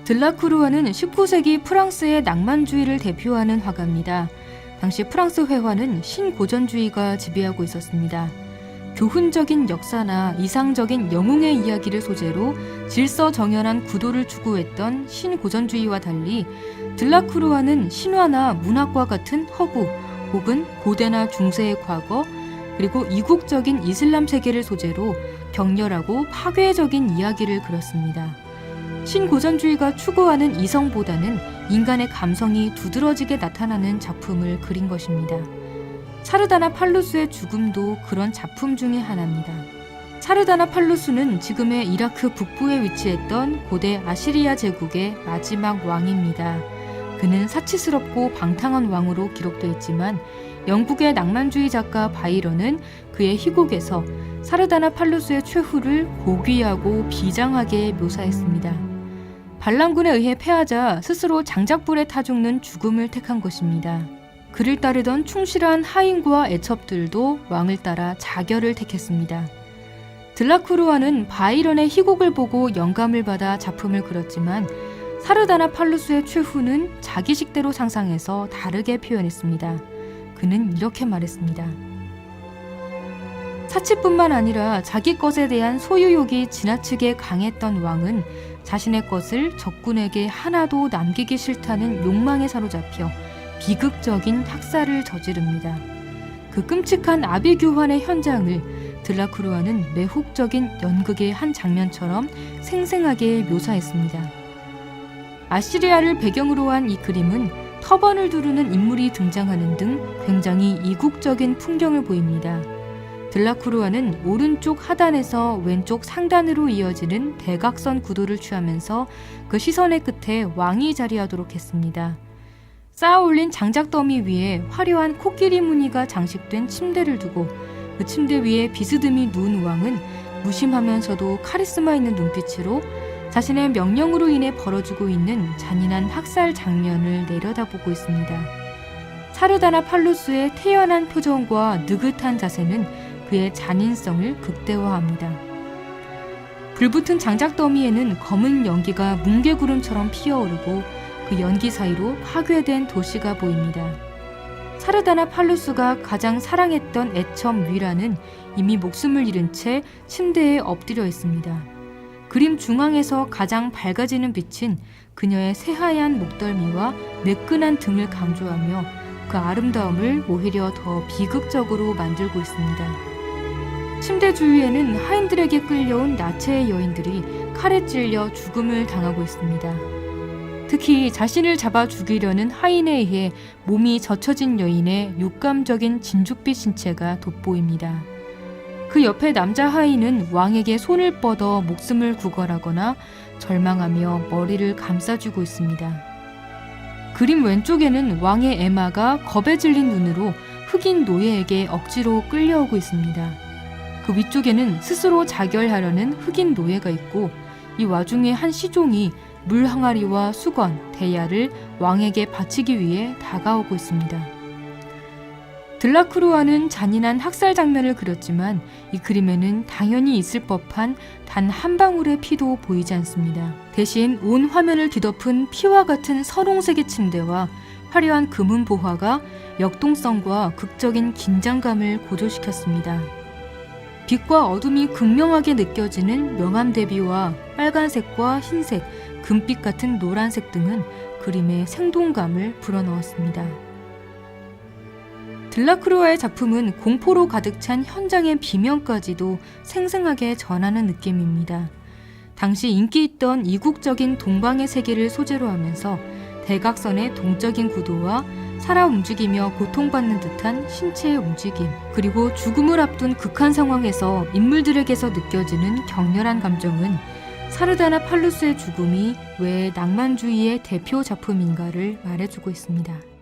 들라크루아는 19세기 프랑스의 낭만주의를 대표하는 화가입니다. 당시 프랑스 회화는 신고전주의가 지배하고 있었습니다. 교훈적인 역사나 이상적인 영웅의 이야기를 소재로 질서정연한 구도를 추구했던 신고전주의와 달리 들라크루아는 신화나 문학과 같은 허구 혹은 고대나 중세의 과거 그리고 이국적인 이슬람 세계를 소재로 격렬하고 파괴적인 이야기를 그렸습니다. 신고전주의가 추구하는 이성보다는 인간의 감성이 두드러지게 나타나는 작품을 그린 것입니다. 사르다나 팔루스의 죽음도 그런 작품 중의 하나입니다. 사르다나 팔루스는 지금의 이라크 북부에 위치했던 고대 아시리아 제국의 마지막 왕입니다. 그는 사치스럽고 방탕한 왕으로 기록되어 있지만 영국의 낭만주의 작가 바이런은 그의 희곡에서 사르다나 팔루스의 최후를 고귀하고 비장하게 묘사했습니다. 반란군에 의해 패하자 스스로 장작불에 타 죽는 죽음을 택한 것입니다. 그를 따르던 충실한 하인과 애첩들도 왕을 따라 자결을 택했습니다. 들라크루아는 바이런의 희곡을 보고 영감을 받아 작품을 그렸지만 사르다나 팔루스의 최후는 자기 식대로 상상해서 다르게 표현했습니다. 그는 이렇게 말했습니다. 사치뿐만 아니라 자기 것에 대한 소유욕이 지나치게 강했던 왕은 자신의 것을 적군에게 하나도 남기기 싫다는 욕망에 사로잡혀 비극적인 학살을 저지릅니다. 그 끔찍한 아비규환의 현장을 들라크루아는 매혹적인 연극의 한 장면처럼 생생하게 묘사했습니다. 아시리아를 배경으로 한 이 그림은 터번을 두르는 인물이 등장하는 등 굉장히 이국적인 풍경을 보입니다. 들라크루아는 오른쪽 하단에서 왼쪽 상단으로 이어지는 대각선 구도를 취하면서 그 시선의 끝에 왕이 자리하도록 했습니다. 쌓아 올린 장작 더미 위에 화려한 코끼리 무늬가 장식된 침대를 두고 그 침대 위에 비스듬히 누운 왕은 무심하면서도 카리스마 있는 눈빛으로 자신의 명령으로 인해 벌어지고 있는 잔인한 학살 장면을 내려다보고 있습니다. 사르다나 팔루스의 태연한 표정과 느긋한 자세는 그의 잔인성을 극대화합니다. 불붙은 장작 더미에는 검은 연기가 뭉게구름처럼 피어오르고 그 연기 사이로 파괴된 도시가 보입니다. 사르다나 팔루스가 가장 사랑했던 애첩 뉘라는 이미 목숨을 잃은 채 침대에 엎드려 있습니다. 그림 중앙에서 가장 밝아지는 빛은 그녀의 새하얀 목덜미와 매끈한 등을 강조하며 그 아름다움을 오히려 더 비극적으로 만들고 있습니다. 침대 주위에는 하인들에게 끌려온 나체의 여인들이 칼에 찔려 죽음을 당하고 있습니다. 특히 자신을 잡아 죽이려는 하인에 의해 몸이 젖혀진 여인의 육감적인 진죽빛 신체가 돋보입니다. 그 옆에 남자 하인은 왕에게 손을 뻗어 목숨을 구걸하거나 절망하며 머리를 감싸주고 있습니다. 그림 왼쪽에는 왕의 에마가 겁에 질린 눈으로 흑인 노예에게 억지로 끌려오고 있습니다. 그 위쪽에는 스스로 자결하려는 흑인 노예가 있고 이 와중에 한 시종이 물 항아리와 수건, 대야를 왕에게 바치기 위해 다가오고 있습니다. 들라크루아는 잔인한 학살 장면을 그렸지만 이 그림에는 당연히 있을 법한 단 한 방울의 피도 보이지 않습니다. 대신 온 화면을 뒤덮은 피와 같은 선홍색의 침대와 화려한 금은 보화가 역동성과 극적인 긴장감을 고조시켰습니다. 빛과 어둠이 극명하게 느껴지는 명암 대비와 빨간색과 흰색, 금빛 같은 노란색 등은 그림의 생동감을 불어넣었습니다. 들라크루아의 작품은 공포로 가득 찬 현장의 비명까지도 생생하게 전하는 느낌입니다. 당시 인기 있던 이국적인 동방의 세계를 소재로 하면서 대각선의 동적인 구도와 살아 움직이며 고통받는 듯한 신체의 움직임, 그리고 죽음을 앞둔 극한 상황에서 인물들에게서 느껴지는 격렬한 감정은 사르다나 팔루스의 죽음이 왜 낭만주의의 대표 작품인가를 말해주고 있습니다.